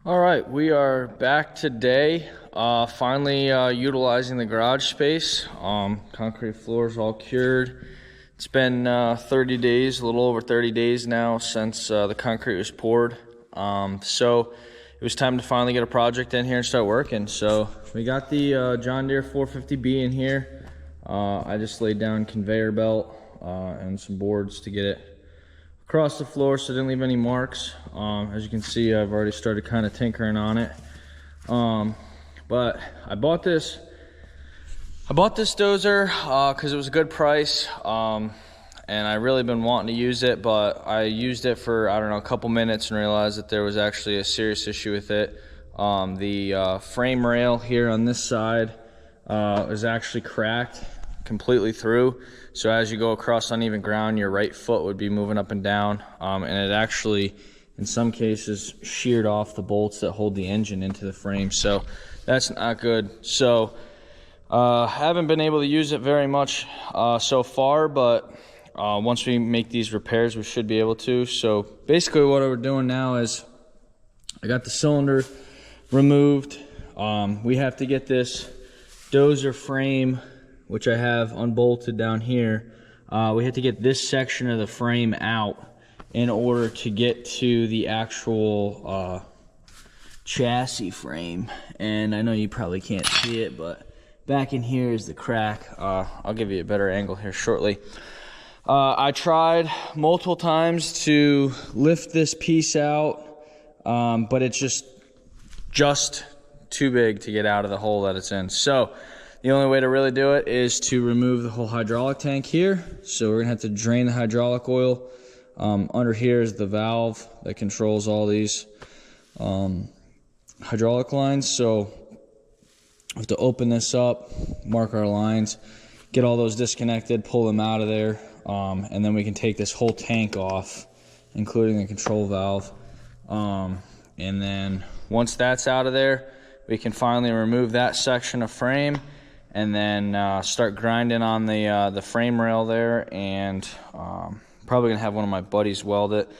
All right, we are back today, finally utilizing the garage space. Concrete floors all cured. It's been 30 days, a little over 30 days now since the concrete was poured. So it was time to finally get a project in here and start working. So we got the John Deere 450B in here. I just laid down conveyor belt and some boards to get it across the floor so it didn't leave any marks. As you can see, I've already started kind of tinkering on it. But I bought this dozer because it was a good price, and I really been wanting to use it, but I used it for, I don't know, a couple minutes and realized that there was actually a serious issue with it. The frame rail here on this side is actually cracked completely through, so as you go across uneven ground, your right foot would be moving up and down, and it actually in some cases sheared off the bolts that hold the engine into the frame, so that's not good. So haven't been able to use it very much so far, but once we make these repairs we should be able to. So basically what we're doing now is I got the cylinder removed. We have to get this dozer frame, which I have unbolted down here. We have to get this section of the frame out in order to get to the actual chassis frame. And I know you probably can't see it, but back in here is the crack. I'll give you a better angle here shortly. I tried multiple times to lift this piece out, but it's just too big to get out of the hole that it's in. So the only way to really do it is to remove the whole hydraulic tank here. So we're gonna have to drain the hydraulic oil. Under here is the valve that controls all these hydraulic lines. So we have to open this up, mark our lines, get all those disconnected, pull them out of there, and then we can take this whole tank off, including the control valve. And then once that's out of there, we can finally remove that section of frame and then start grinding on the frame rail there, and probably gonna have one of my buddies weld it,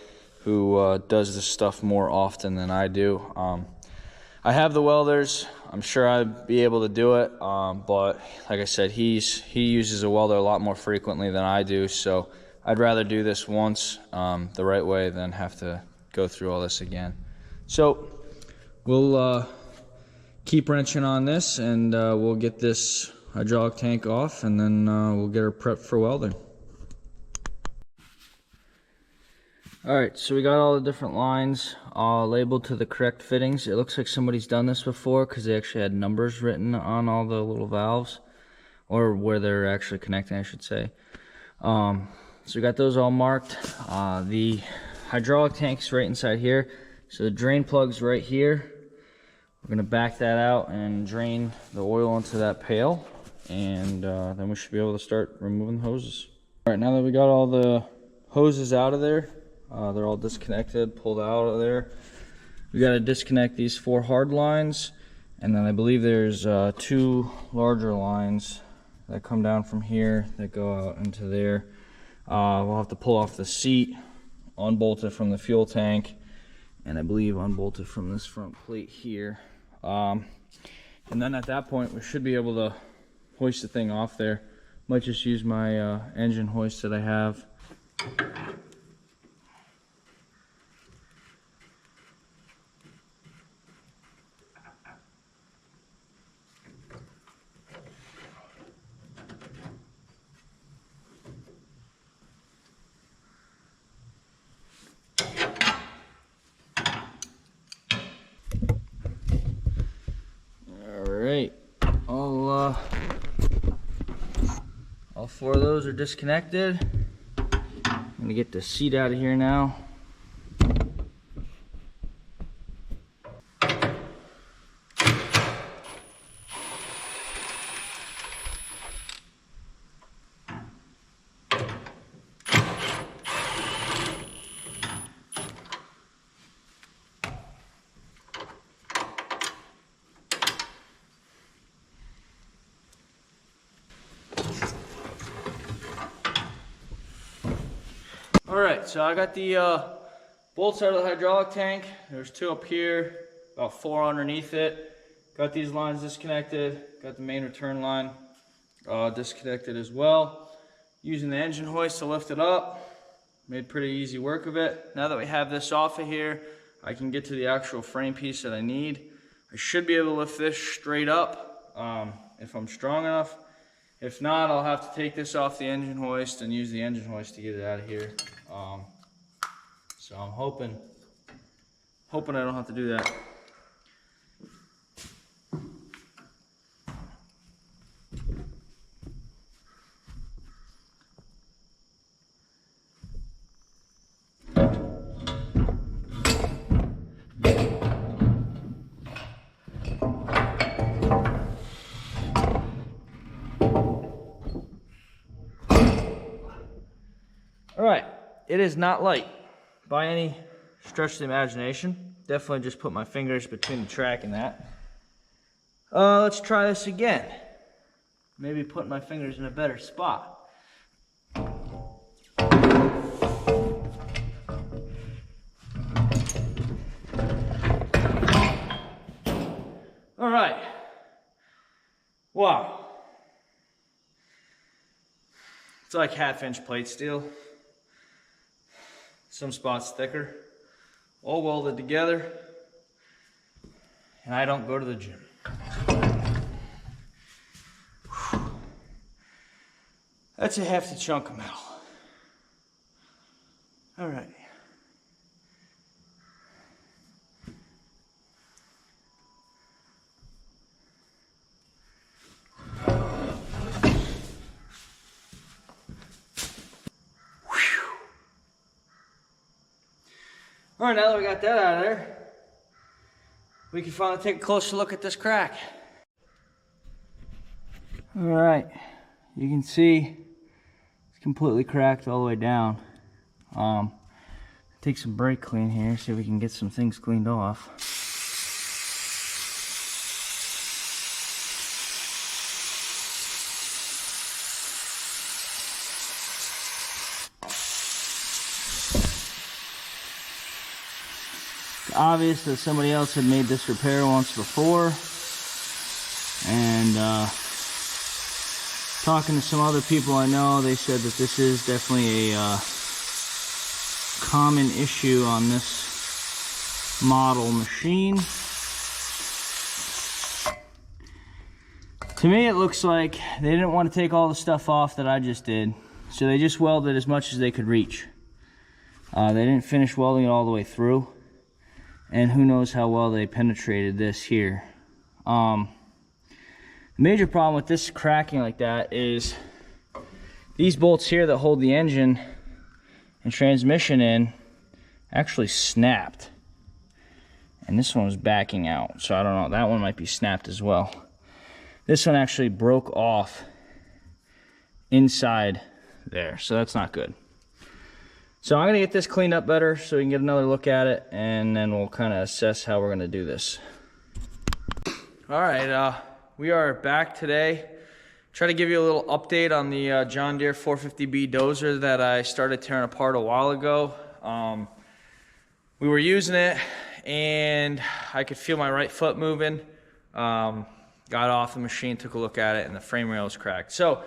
who does this stuff more often than I do. I have the welders. I'm sure I'd be able to do it, but like I said, he uses a welder a lot more frequently than I do, so I'd rather do this once the right way than have to go through all this again. So we'll keep wrenching on this, and we'll get this hydraulic tank off, and then we'll get her prepped for welding. Alright, so we got all the different lines labeled to the correct fittings. It looks like somebody's done this before because they actually had numbers written on all the little valves, or where they're actually connecting, I should say. So we got those all marked. The hydraulic tank's right inside here, so the drain plug's right here. We're gonna back that out and drain the oil into that pail, and then we should be able to start removing the hoses. All right, now that we got all the hoses out of there, they're all disconnected, pulled out of there. We got to disconnect these 4 hard lines, and then I believe there's 2 larger lines that come down from here that go out into there. We'll have to pull off the seat, unbolt it from the fuel tank, and I believe unbolt it from this front plate here. And then at that point we should be able to hoist the thing off there. Might just use my engine hoist that I have. Alright, all 4 of those are disconnected. I'm gonna get the seat out of here now. Alright, so I got the bolts out of the hydraulic tank. There's 2 up here, about 4 underneath it. Got these lines disconnected, got the main return line disconnected as well. Using the engine hoist to lift it up. Made pretty easy work of it. Now that we have this off of here, I can get to the actual frame piece that I need. I should be able to lift this straight up if I'm strong enough. If not, I'll have to take this off the engine hoist and use the engine hoist to get it out of here. So I'm hoping I don't have to do that. All right, it is not light by any stretch of the imagination. Definitely just put my fingers between the track and that. Let's try this again. Maybe put my fingers in a better spot. All right. Wow. It's like 1/2 inch plate steel. Some spots thicker. All welded together. And I don't go to the gym. That's a hefty chunk of metal. All right. All right, now that we got that out of there, we can finally take a closer look at this crack. All right, you can see it's completely cracked all the way down. Take some brake clean here, see if we can get some things cleaned off. Obvious that somebody else had made this repair once before, and talking to some other people I know, they said that this is definitely a common issue on this model machine. To me, it looks like they didn't want to take all the stuff off that I just did, so they just welded as much as they could reach. They didn't finish welding it all the way through. And who knows how well they penetrated this here. The major problem with this cracking like that is these bolts here that hold the engine and transmission in actually snapped. And this one was backing out, so I don't know, that one might be snapped as well. This one actually broke off inside there, so that's not good. So I'm gonna get this cleaned up better so we can get another look at it, and then we'll kind of assess how we're gonna do this. All right, we are back today. Try to give you a little update on the John Deere 450B Dozer that I started tearing apart a while ago. We were using it and I could feel my right foot moving. Got off the machine, took a look at it, and the frame rail was cracked. So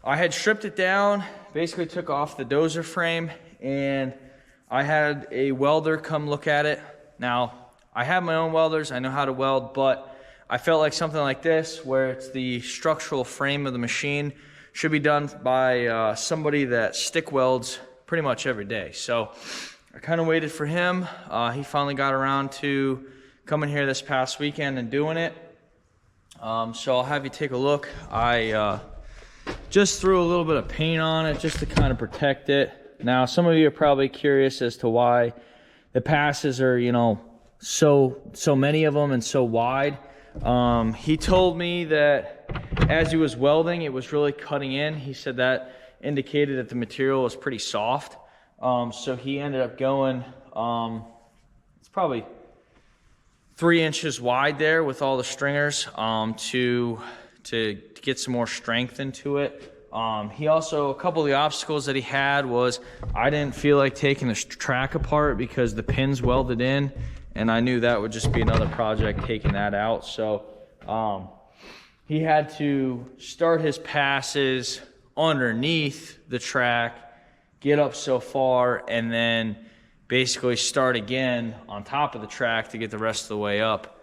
I had stripped it down, basically took off the Dozer frame, and I had a welder come look at it. Now, I have my own welders, I know how to weld, but I felt like something like this, where it's the structural frame of the machine, should be done by somebody that stick welds pretty much every day. So I kind of waited for him. He finally got around to coming here this past weekend and doing it. So I'll have you take a look. I just threw a little bit of paint on it just to kind of protect it. Now, some of you are probably curious as to why the passes are, you know, so many of them and so wide. He told me that as he was welding, it was really cutting in. He said that indicated that the material was pretty soft. So he ended up going, it's probably 3 inches wide there with all the stringers to get some more strength into it. He also, a couple of the obstacles that he had was I didn't feel like taking this track apart because the pins welded in and I knew that would just be another project taking that out. So he had to start his passes underneath the track, get up so far, and then basically start again on top of the track to get the rest of the way up.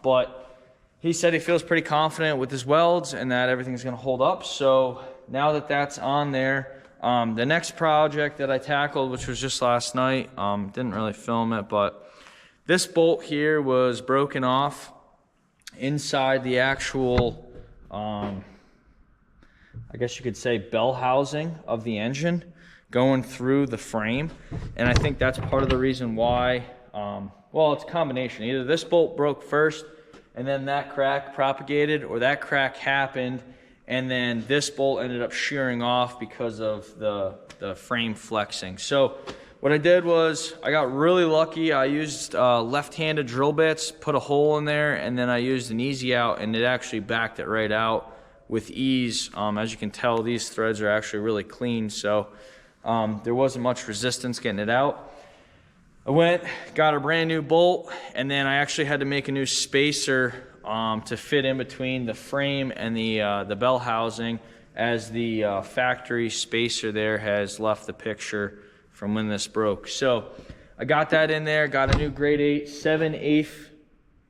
But he said he feels pretty confident with his welds and that everything's going to hold up. So now that that's on there, the next project that I tackled, which was just last night, didn't really film it, but this bolt here was broken off inside the actual, I guess you could say, bell housing of the engine going through the frame. And I think that's part of the reason why, well, it's a combination. Either this bolt broke first and then that crack propagated, or that crack happened and then this bolt ended up shearing off because of the frame flexing. So what I did was I got really lucky. I used left-handed drill bits, put a hole in there, and then I used an easy out, and it actually backed it right out with ease. As you can tell, these threads are actually really clean, so there wasn't much resistance getting it out. I went, got a brand new bolt, and then I actually had to make a new spacer to fit in between the frame and the bell housing, as the factory spacer there has left the picture from when this broke. So I got that in there, got a new grade 8 7/8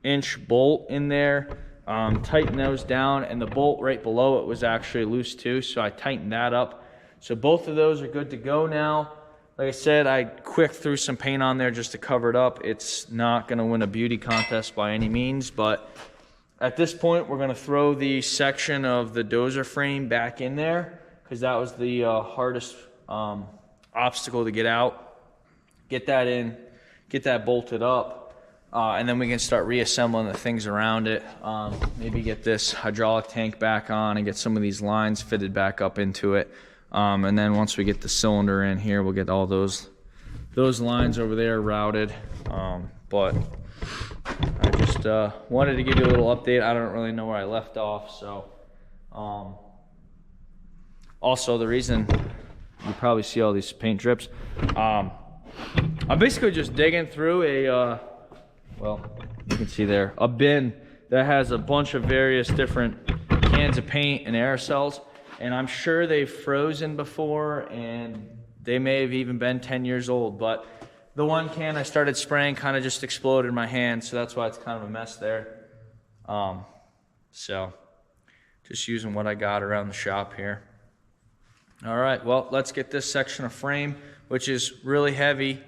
inch bolt in there, tightened those down, and the bolt right below it was actually loose too, so I tightened that up. So both of those are good to go now. Like I said, I quick threw some paint on there just to cover it up. It's not gonna win a beauty contest by any means, but at this point we're gonna throw the section of the Dozer frame back in there, because that was the hardest obstacle to get out. Get that in, get that bolted up, and then we can start reassembling the things around it. Maybe get this hydraulic tank back on and get some of these lines fitted back up into it. And then once we get the cylinder in here, we'll get all those lines over there routed. But I just wanted to give you a little update. I don't really know where I left off. So also the reason you probably see all these paint drips, I'm basically just digging through a well, you can see there, a bin that has a bunch of various different cans of paint and aerosols. And I'm sure they've frozen before, and they may have even been 10 years old. But the one can I started spraying kind of just exploded in my hand, so that's why it's kind of a mess there. So just using what I got around the shop here. All right, well, let's get this section of frame, which is really heavy,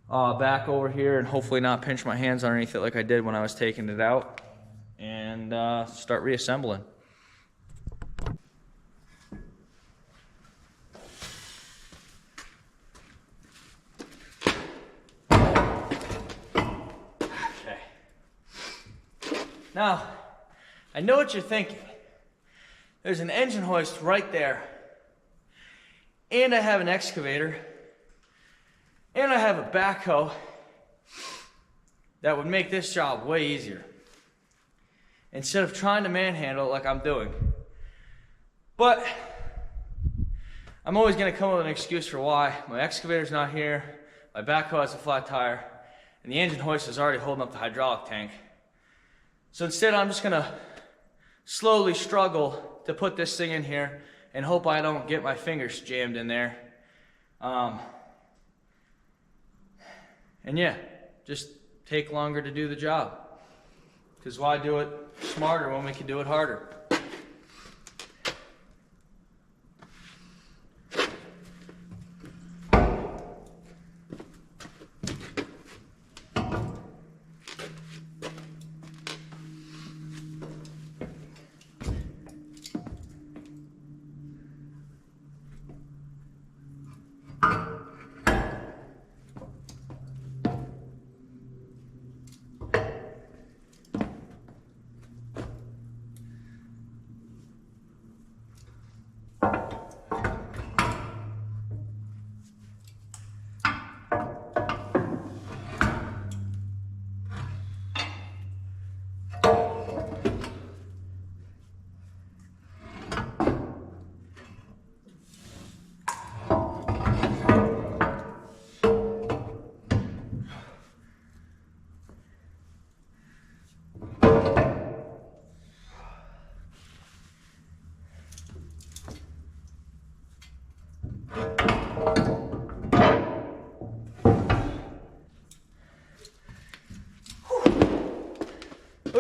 back over here, and hopefully not pinch my hands underneath it like I did when I was taking it out, and start reassembling. Now, I know what you're thinking. There's an engine hoist right there, and I have an excavator, and I have a backhoe that would make this job way easier, instead of trying to manhandle it like I'm doing. But I'm always going to come up with an excuse for why. My excavator's not here, my backhoe has a flat tire, and the engine hoist is already holding up the hydraulic tank. So instead, I'm just gonna slowly struggle to put this thing in here and hope I don't get my fingers jammed in there. And yeah, just take longer to do the job. Because why do it smarter when we can do it harder?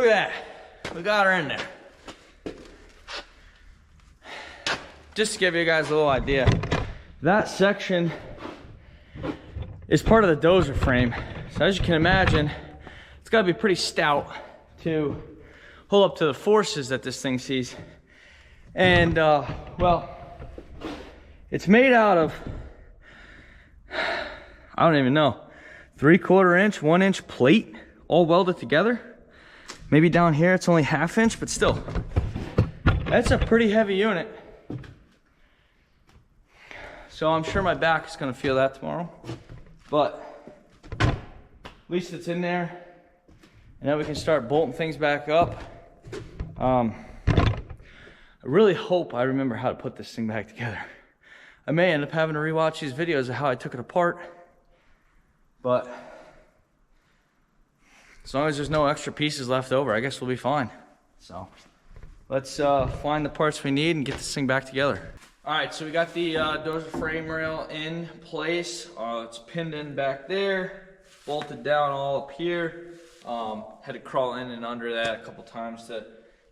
look at that. We got her in there. Just to give you guys a little idea, that section is part of the Dozer frame. So as you can imagine, it's gotta be pretty stout to hold up to the forces that this thing sees. And well, it's made out of, I don't even know, 3/4 inch, 1 inch plate, all welded together. Maybe down here it's only 1/2 inch, but still, that's a pretty heavy unit. So I'm sure my back is gonna feel that tomorrow, but at least it's in there. And now we can start bolting things back up. I really hope I remember how to put this thing back together. I may end up having to rewatch these videos of how I took it apart, but as long as there's no extra pieces left over, I guess we'll be fine. So let's find the parts we need and get this thing back together. All right, so we got the Dozer frame rail in place. It's pinned in back there, bolted down all up here. Had to crawl in and under that a couple times to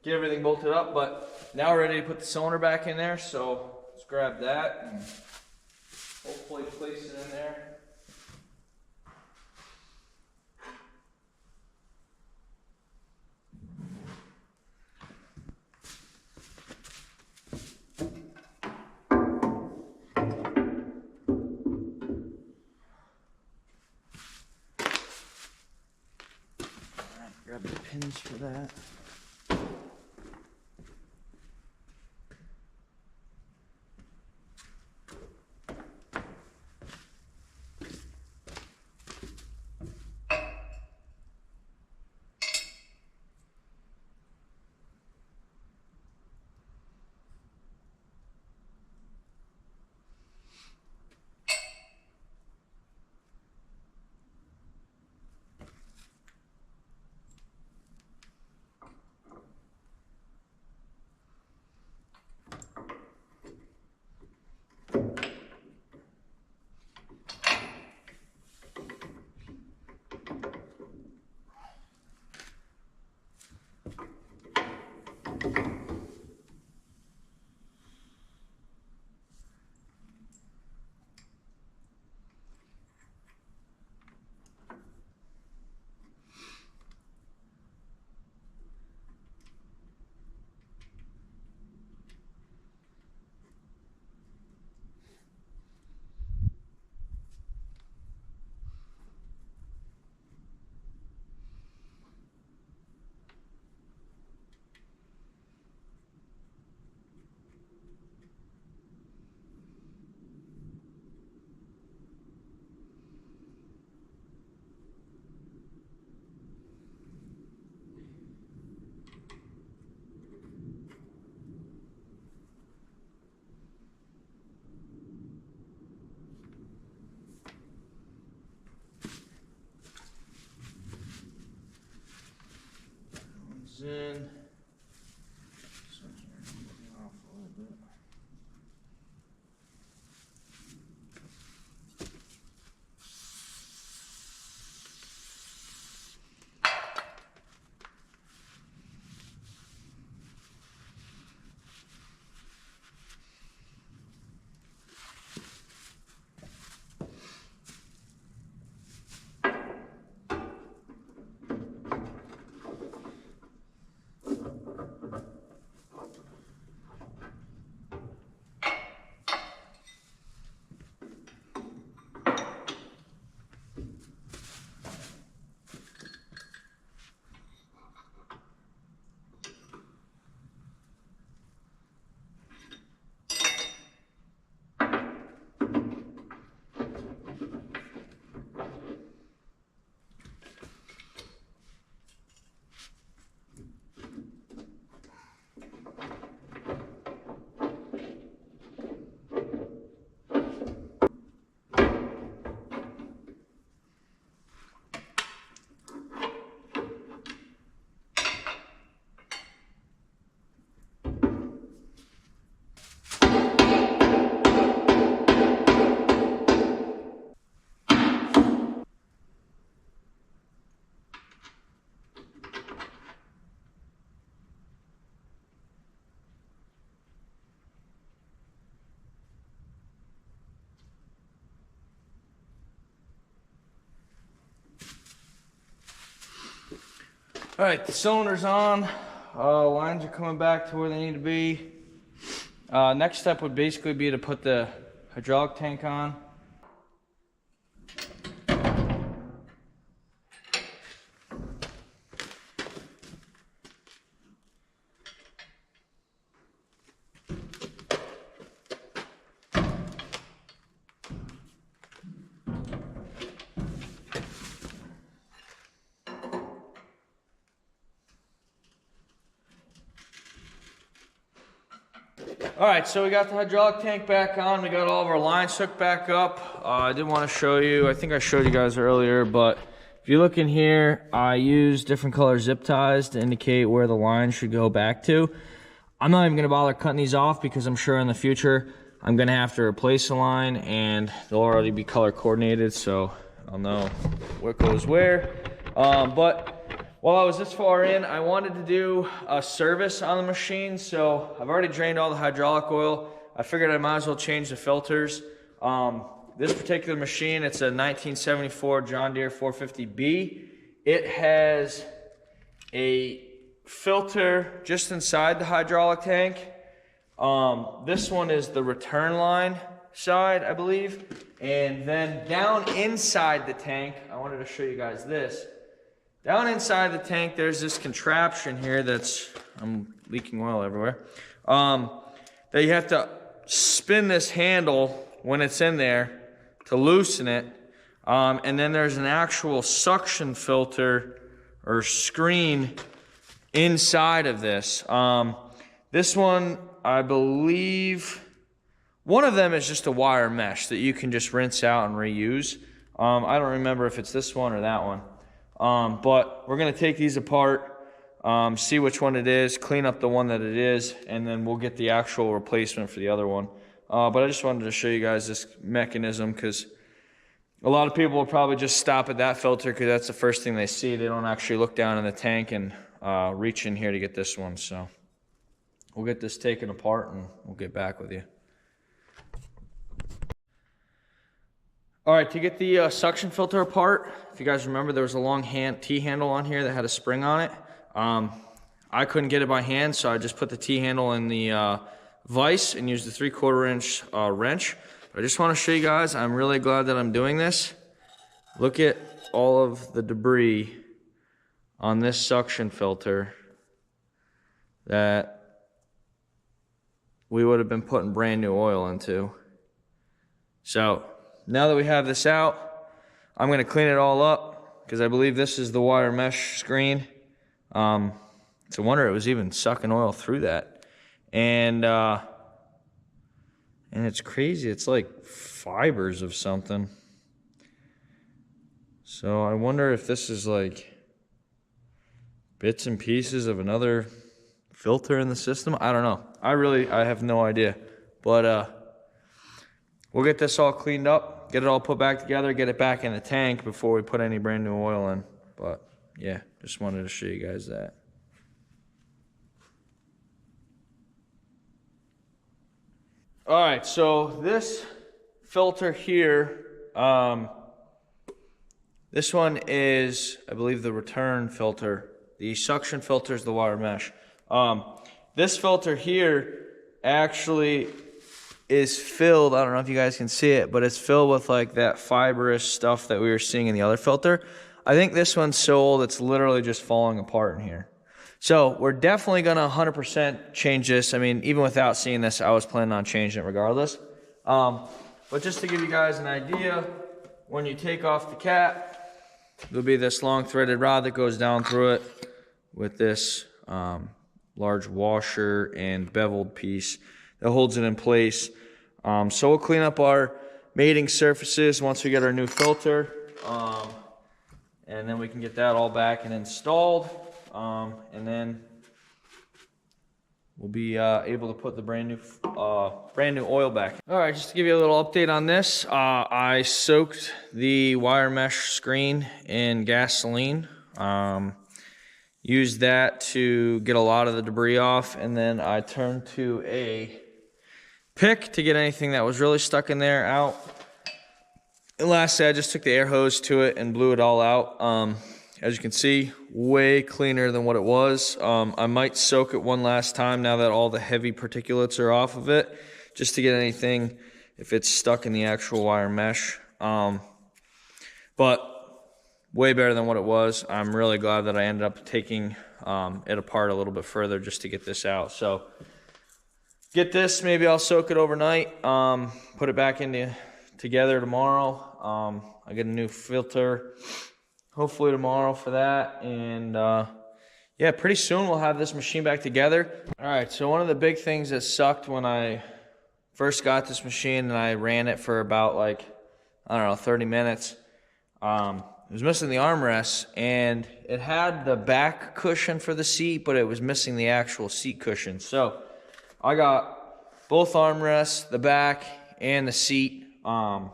get everything bolted up, but now we're ready to put the cylinder back in there. So let's grab that and hopefully place it in there. Grab the pins for that. In. Off a little bit. All right, the cylinder's on. Lines are coming back to where they need to be. Next step would basically be to put the hydraulic tank on. All right, so we got the hydraulic tank back on. We got all of our lines hooked back up. I did want to show you, I think I showed you guys earlier, but if you look in here, I use different color zip ties to indicate where the line should go back to. I'm not even gonna bother cutting these off because I'm sure in the future, I'm gonna have to replace a line and they'll already be color coordinated, so I'll know what goes where. But while I was this far in, I wanted to do a service on the machine, so I've already drained all the hydraulic oil. I figured I might as well change the filters. This particular machine, it's a 1974 John Deere 450B. It has a filter just inside the hydraulic tank. This one is the return line side, I believe. And then down inside the tank, I wanted to show you guys this. Down inside the tank, there's this contraption here that's, I'm leaking oil everywhere, that you have to spin this handle when it's in there to loosen it. And then there's an actual suction filter or screen inside of this. This one, I believe, one of them is just a wire mesh that you can just rinse out and reuse. I don't remember if it's this one or that one. But we're gonna take these apart, see which one it is, clean up the one that it is, and then we'll get the actual replacement for the other one. But I just wanted to show you guys this mechanism because a lot of people will probably just stop at that filter because that's the first thing they see. They don't actually look down in the tank and reach in here to get this one. So we'll get this taken apart and we'll get back with you. All right, to get the suction filter apart, if you guys remember, there was a long T-handle on here that had a spring on it. I couldn't get it by hand, so I just put the T-handle in the vise and used the 3/4 inch wrench. But I just want to show you guys, I'm really glad that I'm doing this. Look at all of the debris on this suction filter that we would have been putting brand new oil into. So now that we have this out, I'm going to clean it all up because I believe this is the wire mesh screen. It's a wonder it was even sucking oil through that. And it's crazy. It's like fibers of something. So I wonder if this is like bits and pieces of another filter in the system. I don't know. I have no idea. But we'll get this all cleaned up, get it all put back together, get it back in the tank before we put any brand new oil in. But yeah, just wanted to show you guys that. All right, so this filter here, this one is, I believe, the return filter. The suction filter is the wire mesh. This filter here actually is filled, I don't know if you guys can see it, but it's filled with like that fibrous stuff that we were seeing in the other filter. I think this one's so old it's literally just falling apart in here. So we're definitely gonna 100% change this. I mean, even without seeing this, I was planning on changing it regardless. But just to give you guys an idea, when you take off the cap, there'll be this long threaded rod that goes down through it with this large washer and beveled piece that holds it in place. So we'll clean up our mating surfaces once we get our new filter, and then we can get that all back and installed, and then we'll be able to put the brand new oil back. All right, just to give you a little update on this, I soaked the wire mesh screen in gasoline. Used that to get a lot of the debris off, and then I turned to a pick to get anything that was really stuck in there out. And lastly, I just took the air hose to it and blew it all out. as you can see, way cleaner than what it was. I might soak it one last time now that all the heavy particulates are off of it, just to get anything if it's stuck in the actual wire mesh. But way better than what it was. I'm really glad that I ended up taking it apart a little bit further just to get this out. So get this, maybe I'll soak it overnight, put it back together tomorrow. I get a new filter hopefully tomorrow for that, and yeah, pretty soon we'll have this machine back together. All right, so one of the big things that sucked when I first got this machine and I ran it for about like, I don't know, 30 minutes, it was missing the armrest, and it had the back cushion for the seat, but it was missing the actual seat cushion. So I got both armrests, the back and the seat. So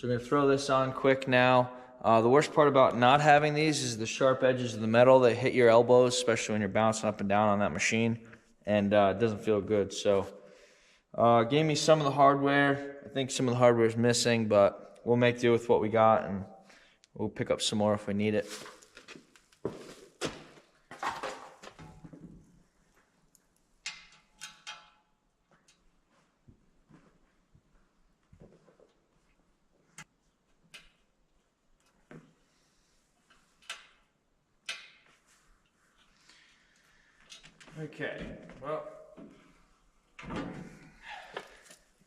we're gonna throw this on quick now. The worst part about not having these is the sharp edges of the metal that hit your elbows, especially when you're bouncing up and down on that machine, and it doesn't feel good. So gave me some of the hardware. I think some of the hardware is missing, but we'll make do with what we got, and we'll pick up some more if we need it. Okay, well,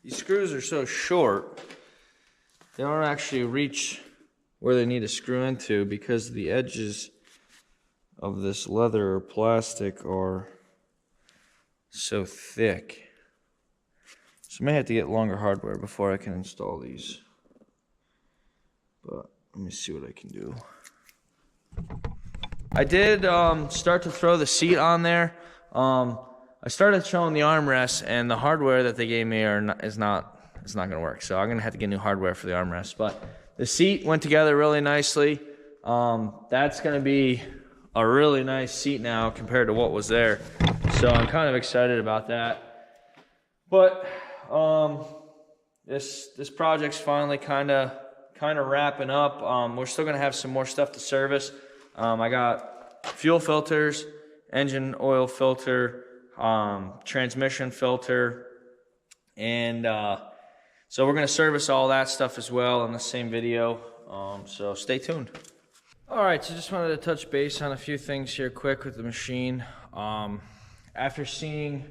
these screws are so short, they don't actually reach where they need to screw into because the edges of this leather or plastic are so thick. So I may have to get longer hardware before I can install these. But let me see what I can do. I did start to throw the seat on there. I started showing the armrest, and the hardware that they gave me is not going to work. So I'm going to have to get new hardware for the armrest. But the seat went together really nicely. That's going to be a really nice seat now compared to what was there. So I'm kind of excited about that. But this project's finally kind of wrapping up. We're still going to have some more stuff to service. I got fuel filters, engine oil filter, transmission filter, and so we're going to service all that stuff as well in the same video, so stay tuned. All right, so just wanted to touch base on a few things here quick with the machine. After seeing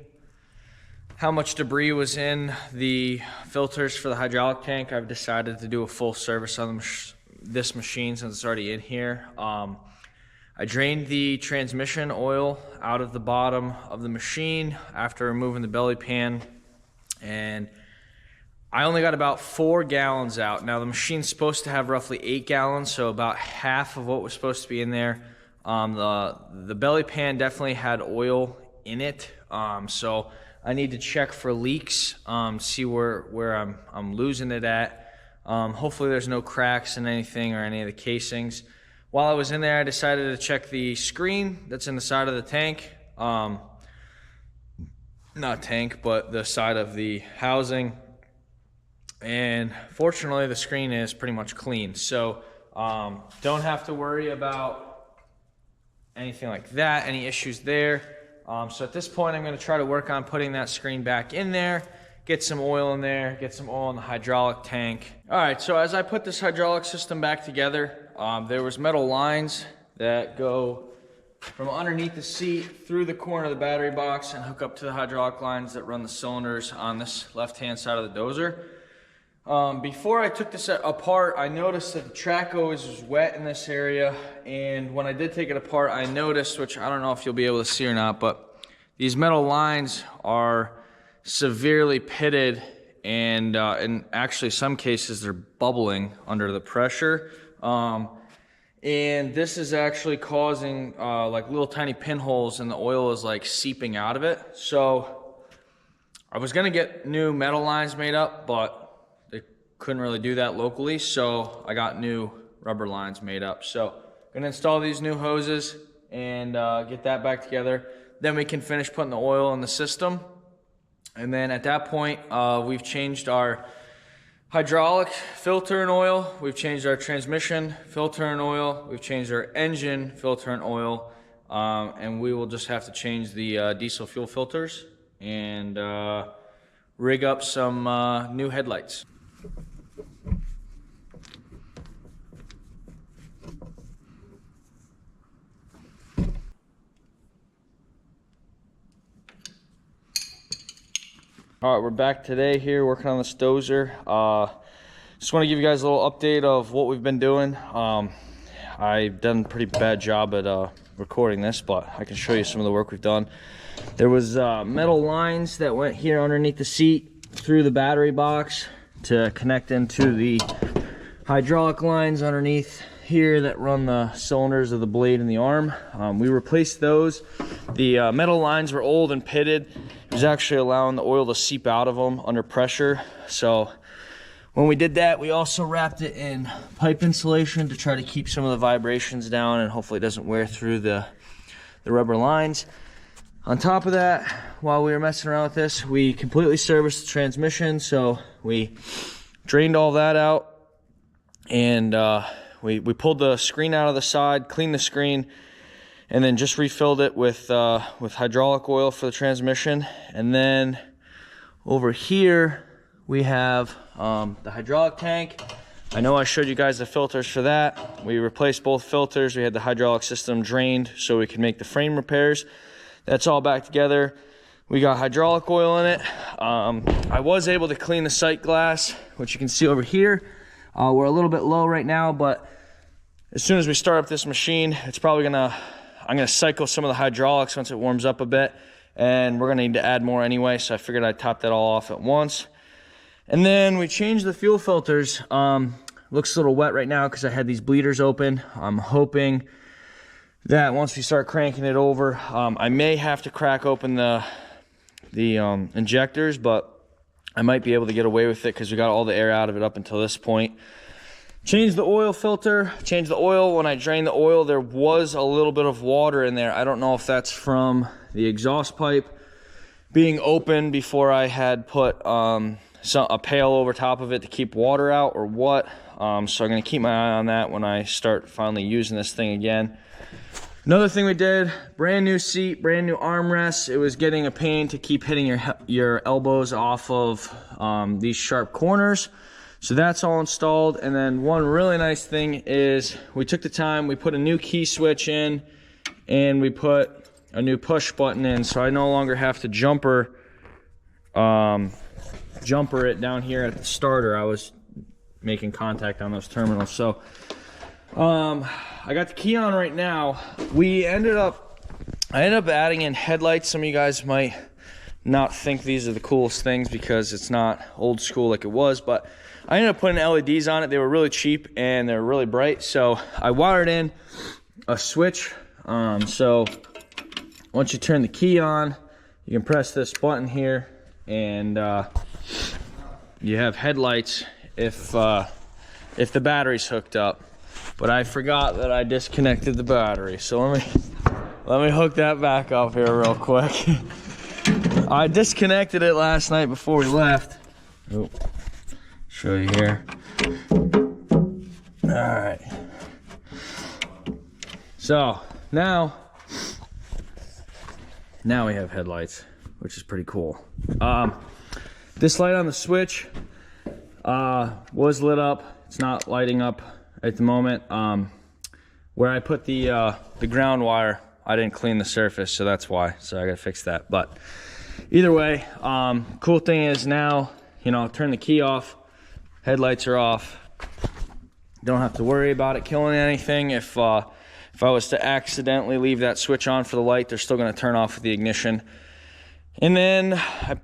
how much debris was in the filters for the hydraulic tank, I've decided to do a full service on this machine since it's already in here. I drained the transmission oil out of the bottom of the machine after removing the belly pan, and I only got about 4 gallons out. Now the machine's supposed to have roughly 8 gallons, so about half of what was supposed to be in there. The belly pan definitely had oil in it, so I need to check for leaks, see where I'm losing it at. Hopefully there's no cracks in anything or any of the casings. While I was in there, I decided to check the screen that's in the side of the tank. Not tank, but the side of the housing. And fortunately, the screen is pretty much clean. So don't have to worry about anything like that, any issues there. So at this point, I'm going to try to work on putting that screen back in there, get some oil in there, get some oil in the hydraulic tank. All right, so as I put this hydraulic system back together, there was metal lines that go from underneath the seat through the corner of the battery box and hook up to the hydraulic lines that run the cylinders on this left-hand side of the Dozer. Before I took this apart, I noticed that the track hose was wet in this area, and when I did take it apart, I noticed, which I don't know if you'll be able to see or not, but these metal lines are severely pitted, and in actually some cases they're bubbling under the pressure. And this is actually causing like little tiny pinholes, and the oil is like seeping out of it. So I was gonna get new metal lines made up, but they couldn't really do that locally, so I got new rubber lines made up. So I'm gonna install these new hoses and get that back together. Then we can finish putting the oil in the system. And then at that point, we've changed our hydraulic filter and oil. We've changed our transmission filter and oil. We've changed our engine filter and oil. And we will just have to change the diesel fuel filters and rig up some new headlights. All right, we're back today here working on this Dozer. Just want to give you guys a little update of what we've been doing. I've done a pretty bad job at recording this, but I can show you some of the work we've done. There was metal lines that went here underneath the seat through the battery box to connect into the hydraulic lines underneath here that run the cylinders of the blade and the arm. We replaced those. The metal lines were old and pitted. It was actually allowing the oil to seep out of them under pressure. So when we did that, we also wrapped it in pipe insulation to try to keep some of the vibrations down and hopefully it doesn't wear through the rubber lines. On top of that, while we were messing around with this, we completely serviced the transmission. So we drained all that out and we pulled the screen out of the side, cleaned the screen, and then just refilled it with hydraulic oil for the transmission. And then over here we have the hydraulic tank. I know I showed you guys the filters for that. We replaced both filters. We had the hydraulic system drained so we could make the frame repairs. That's all back together. We got hydraulic oil in it. I was able to clean the sight glass, which you can see over here. We're a little bit low right now, but as soon as we start up this machine, it's probably I'm gonna cycle some of the hydraulics once it warms up a bit, and we're gonna need to add more anyway, so I figured I'd top that all off at once. And then we changed the fuel filters. Looks a little wet right now because I had these bleeders open. I'm hoping that once we start cranking it over, I may have to crack open the injectors, but I might be able to get away with it because we got all the air out of it up until this point. Changed the oil filter, changed the oil. When I drained the oil, there was a little bit of water in there. I don't know if that's from the exhaust pipe being open before I had put a pail over top of it to keep water out or what. So I'm gonna keep my eye on that when I start finally using this thing again. Another thing we did, brand new seat, brand new armrest. It was getting a pain to keep hitting your elbows off of these sharp corners. So that's all installed. And then one really nice thing is we took the time, we put a new key switch in and we put a new push button in. So I no longer have to jumper it down here at the starter. I was making contact on those terminals. So I got the key on right now. I ended up adding in headlights. Some of you guys might not think these are the coolest things because it's not old school like it was, but I ended up putting LEDs on it. They were really cheap and they're really bright. So I wired in a switch. So once you turn the key on, you can press this button here and you have headlights if the battery's hooked up. But I forgot that I disconnected the battery. So let me hook that back up here real quick. I disconnected it last night before we left. Oh, show you here. All right. So now we have headlights, which is pretty cool. This light on the switch was lit up. It's not lighting up at the moment. Where I put the ground wire, I didn't clean the surface, so that's why. So I gotta fix that. But either way, cool thing is now, turn the key off, headlights are off. Don't have to worry about it killing anything. If I was to accidentally leave that switch on for the light, they're still gonna turn off with the ignition. And then I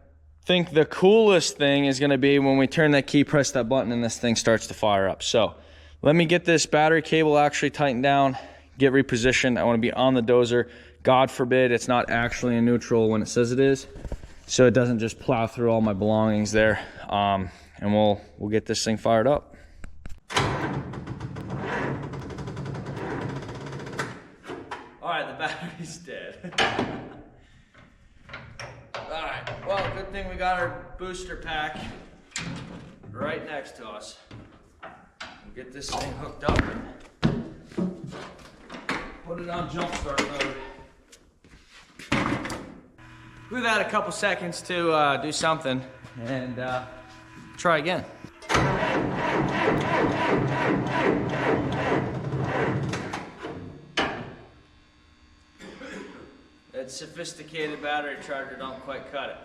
think the coolest thing is gonna be when we turn that key, press that button, and this thing starts to fire up. So let me get this battery cable actually tightened down, get repositioned. I wanna be on the Dozer. God forbid it's not actually in neutral when it says it is, so it doesn't just plow through all my belongings there. And we'll get this thing fired up. All right, the battery's dead. All right, well, good thing we got our booster pack. right next to us. We'll get this thing hooked up and put it on jump start mode. Give that a couple seconds to do something and try again. That sophisticated battery charger don't quite cut it.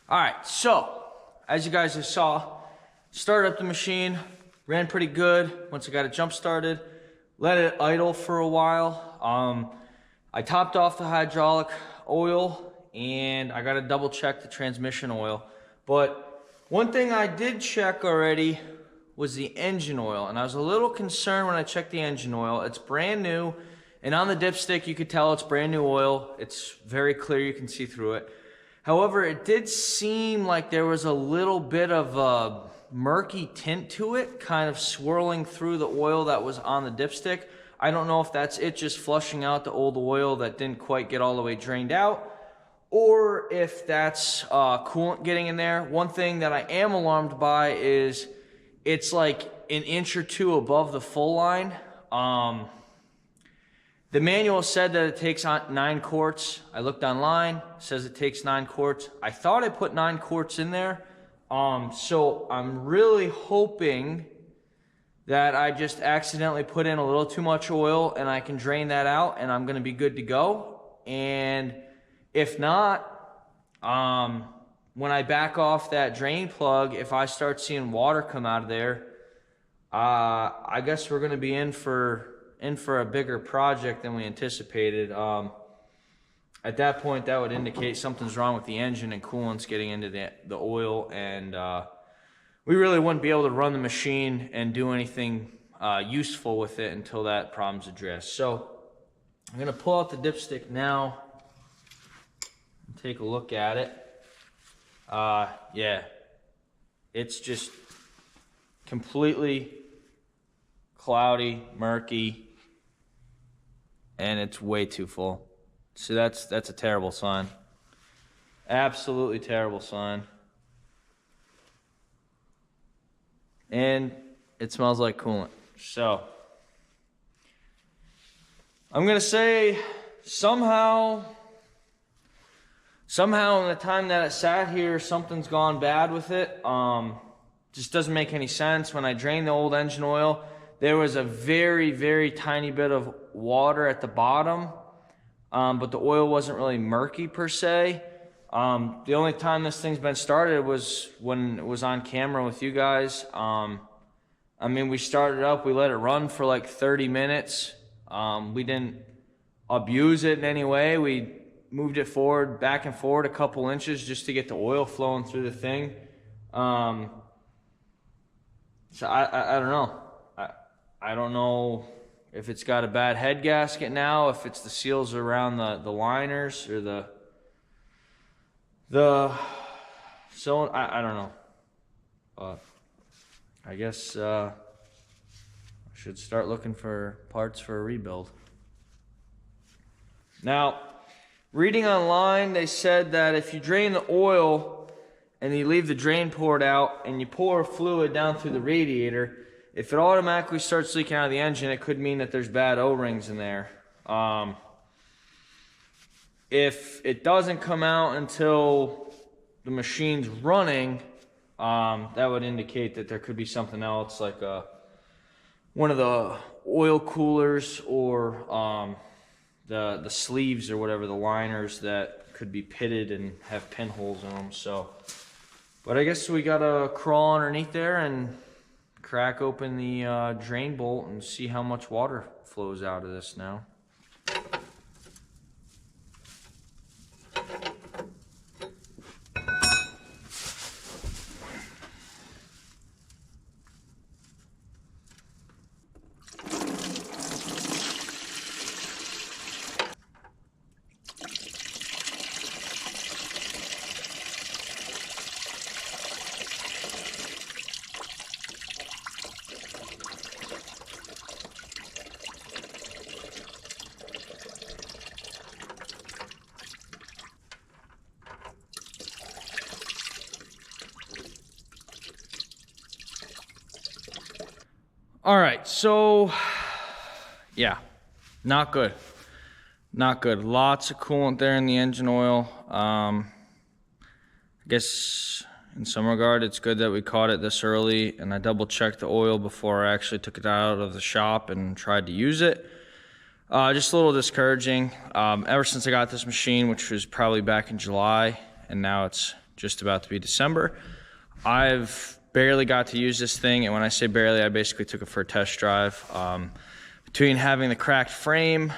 All right, so as you guys just saw, started up the machine, ran pretty good. Once I got it jump started, let it idle for a while. I topped off the hydraulic oil and I got to double check the transmission oil. But one thing I did check already was the engine oil, and I was a little concerned when I checked the engine oil. It's brand new, and on the dipstick you could tell it's brand new oil. It's very clear, you can see through it. However, it did seem like there was a little bit of a murky tint to it, kind of swirling through the oil that was on the dipstick. I don't know if that's it just flushing out the old oil that didn't quite get all the way drained out, or if that's coolant getting in there. One thing that I am alarmed by is it's like an inch or two above the full line. The manual said that it takes 9 quarts. I looked online, says it takes 9 quarts. I thought I put 9 quarts in there. So I'm really hoping that I just accidentally put in a little too much oil and I can drain that out and I'm gonna be good to go. And if not, when I back off that drain plug, if I start seeing water come out of there, I guess we're gonna be in for a bigger project than we anticipated. At that point, that would indicate something's wrong with the engine and coolant's getting into the oil, and we really wouldn't be able to run the machine and do anything useful with it until that problem's addressed. So I'm gonna pull out the dipstick now and take a look at it. Yeah, it's just completely cloudy, murky, and it's way too full. So that's a terrible sign. Absolutely terrible sign. And it smells like coolant. So I'm gonna say somehow in the time that it sat here, something's gone bad with it. Just doesn't make any sense. When I drained the old engine oil, there was a very, very tiny bit of water at the bottom, but the oil wasn't really murky per se. The only time this thing's been started was when it was on camera with you guys. I mean, we started up, we let it run for like 30 minutes. We didn't abuse it in any way. We moved it forward, back and forward a couple inches just to get the oil flowing through the thing. So I don't know. I don't know if it's got a bad head gasket now, if it's the seals around the liners or so I don't know. But I guess I should start looking for parts for a rebuild. Now, reading online, they said that if you drain the oil and you leave the drain port out and you pour fluid down through the radiator, if it automatically starts leaking out of the engine, it could mean that there's bad O-rings in there. If it doesn't come out until the machine's running, that would indicate that there could be something else, like one of the oil coolers or the sleeves or whatever, the liners that could be pitted and have pinholes in them. So, but I guess we gotta crawl underneath there and crack open the drain bolt and see how much water flows out of this now. All right, so yeah, not good. Not good. Lots of coolant there in the engine oil. I guess in some regard it's good that we caught it this early, and I double checked the oil before I actually took it out of the shop and tried to use it. Just a little discouraging. Ever since I got this machine, which was probably back in July, and now it's just about to be December, I've barely got to use this thing. And when I say barely, I basically took it for a test drive. Between having the cracked frame,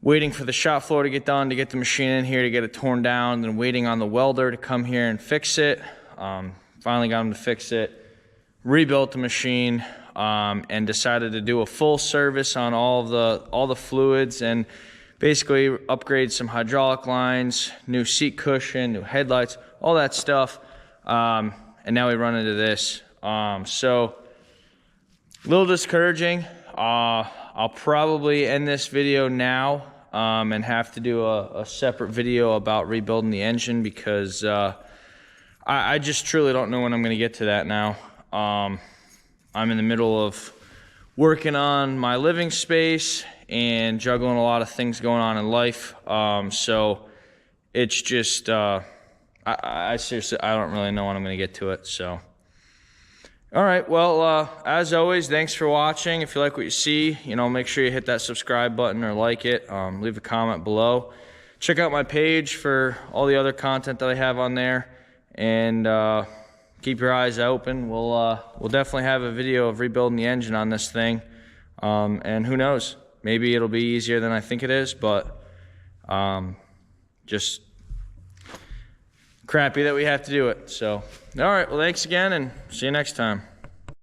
waiting for the shop floor to get done to get the machine in here to get it torn down, then waiting on the welder to come here and fix it. Finally got him to fix it, rebuilt the machine, and decided to do a full service on all the fluids and basically upgrade some hydraulic lines, new seat cushion, new headlights, all that stuff. And now we run into this. So a little discouraging. I'll probably end this video now and have to do a separate video about rebuilding the engine, because I just truly don't know when I'm going to get to that now. I'm in the middle of working on my living space and juggling a lot of things going on in life. So it's just, I seriously, I don't really know when I'm going to get to it. So, all right. Well, as always, thanks for watching. If you like what you see, make sure you hit that subscribe button or like it. Leave a comment below. Check out my page for all the other content that I have on there, and keep your eyes open. We'll definitely have a video of rebuilding the engine on this thing. And who knows? Maybe it'll be easier than I think it is, but just crappy that we have to do it. So, all right, well, thanks again, and see you next time.